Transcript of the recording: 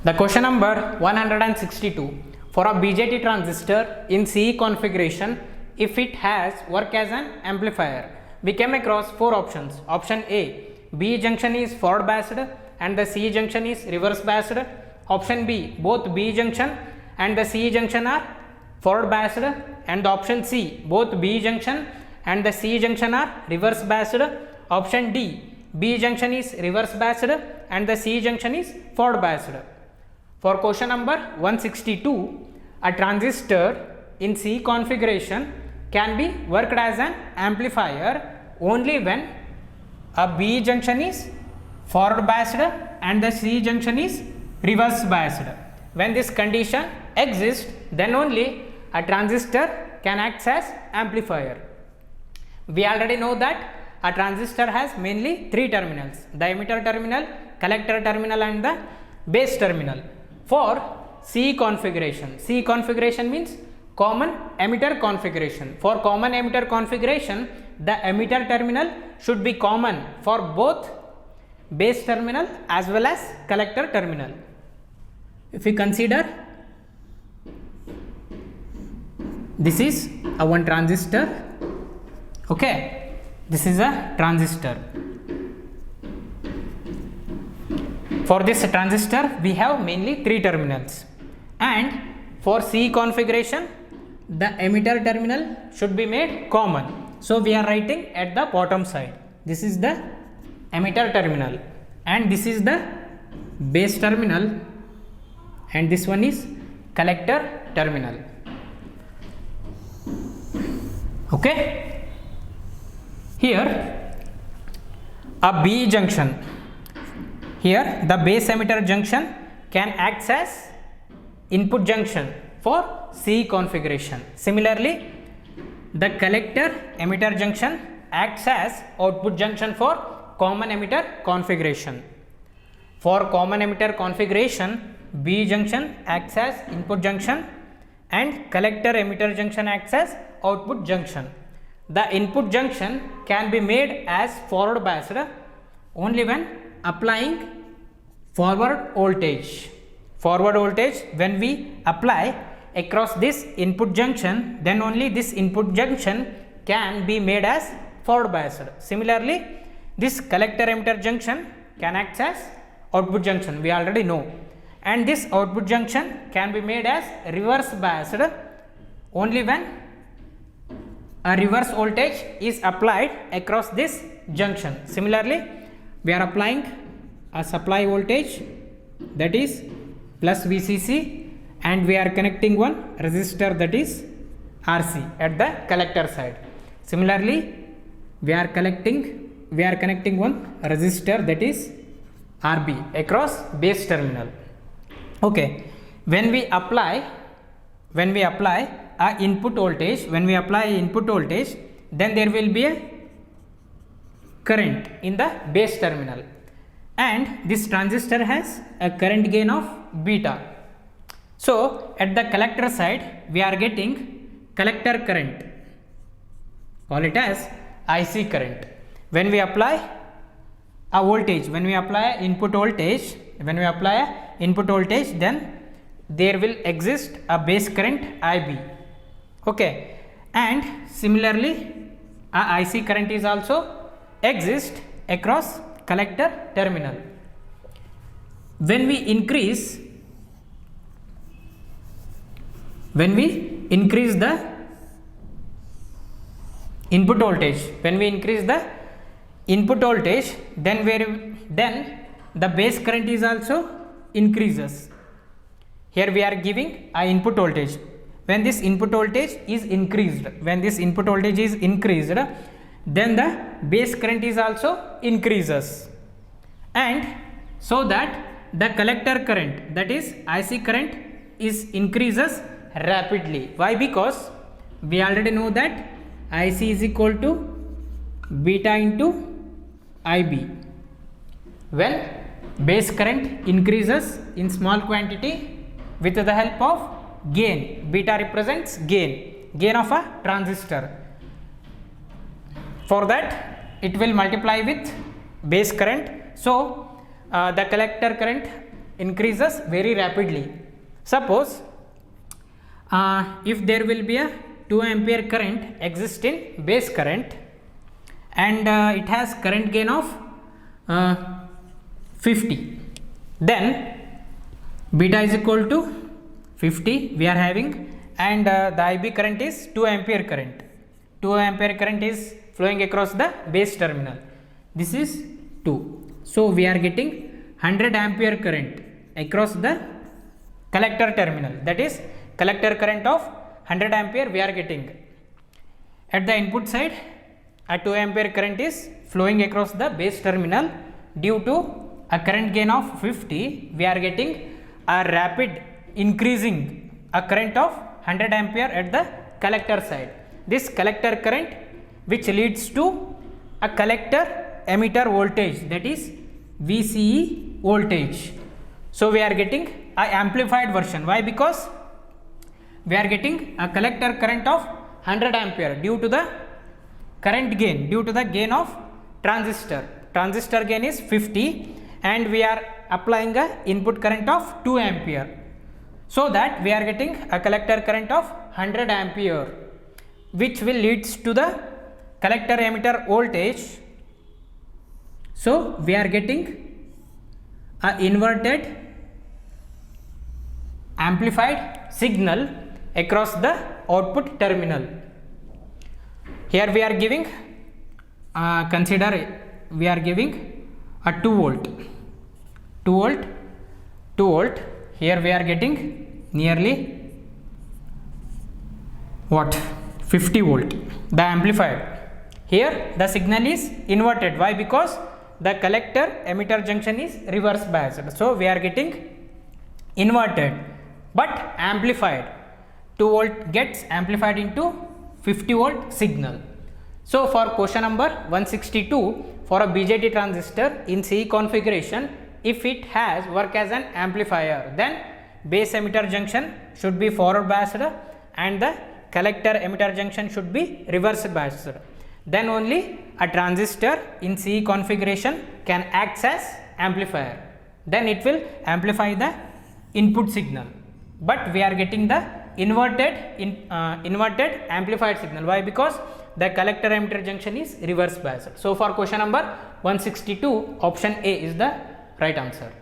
The question number 162, for a BJT transistor in CE configuration, if it has work as an amplifier, we came across four options. Option A, B junction is forward biased and the C junction is reverse biased. Option B, both B junction and the C junction are forward biased, and the option C, both B junction and the C junction are reverse biased. Option D, B junction is reverse biased and the C junction is forward biased. For question number 162, a transistor in C configuration can be worked as an amplifier only when a B junction is forward biased and the C junction is reverse biased. When this condition exists, then only a transistor can act as amplifier. We already know that a transistor has mainly three terminals: the emitter terminal, collector terminal and the base terminal. For C configuration means common emitter configuration. For common emitter configuration, the emitter terminal should be common for both base terminal as well as collector terminal. If we consider, this is a one transistor, okay, this is a transistor. For this transistor we have mainly three terminals, and for C configuration the emitter terminal should be made common. So we are writing at the bottom side, this is the emitter terminal and this is the base terminal and this one is collector terminal. Okay, here a B junction, here the base emitter junction can act as input junction for C configuration. Similarly, the collector emitter junction acts as output junction for common emitter configuration. For common emitter configuration, B junction acts as input junction and collector emitter junction acts as output junction. The input junction can be made as forward biased only when applying forward voltage. Forward voltage, when we apply across this input junction, then only this input junction can be made as forward biased. Similarly, this collector emitter junction can act as output junction, we already know, and this output junction can be made as reverse biased only when a reverse voltage is applied across this junction. Similarly, we are applying a supply voltage, that is plus VCC, and we are connecting one resistor, that is RC, at the collector side. Similarly, we are connecting one resistor, that is RB, across base terminal. Okay, when we apply a input voltage, then there will be a current in the base terminal, and this transistor has a current gain of beta. So at the collector side we are getting collector current, call it as IC current. When we apply a voltage, input voltage, then there will exist a base current IB. Okay, and similarly a IC current is also exist across collector terminal. When we increase the input voltage, then the base current is also increases. Here we are giving a input voltage. When this input voltage is increased, then the base current is also increases, and so that the collector current, that is IC current, is increases rapidly. Why? Because we already know that IC is equal to beta into IB. When base current increases in small quantity with the help of gain, beta represents gain of a transistor. For that it will multiply with base current. So the collector current increases very rapidly. Suppose if there will be a 2 ampere current exists in base current, and it has current gain of 50, then beta is equal to 50 we are having, and the IB current is 2 ampere current. 2 ampere current is flowing across the base terminal. This is 2. So we are getting 100 ampere current across the collector terminal. That is collector current of 100 ampere we are getting. At the input side, a 2 ampere current is flowing across the base terminal. Due to a current gain of 50, we are getting a rapid increasing a current of 100 ampere at the collector side. This collector current, which leads to a collector emitter voltage, that is VCE voltage. So we are getting a amplified version. Why? Because we are getting a collector current of 100 ampere due to the current gain, due to the gain of transistor. Transistor gain is 50, and we are applying a input current of 2 ampere. So that we are getting a collector current of 100 ampere, which will leads to the collector emitter voltage. So we are getting a inverted amplified signal across the output terminal. Here we are giving we are giving a 2 volt, 2 volt, 2 volt. Here we are getting nearly what, 50 volt, the amplified. Here the signal is inverted. Why? Because the collector emitter junction is reverse biased. So we are getting inverted but amplified. 2 volt gets amplified into 50 volt signal. So for question number 162, for a BJT transistor in CE configuration, if it has work as an amplifier, then base emitter junction should be forward biased and the collector emitter junction should be reverse biased. Then only a transistor in CE configuration can act as amplifier. Then it will amplify the input signal. But we are getting the inverted amplified signal. Why? Because the collector emitter junction is reverse biased. So for question number 162, option A is the right answer.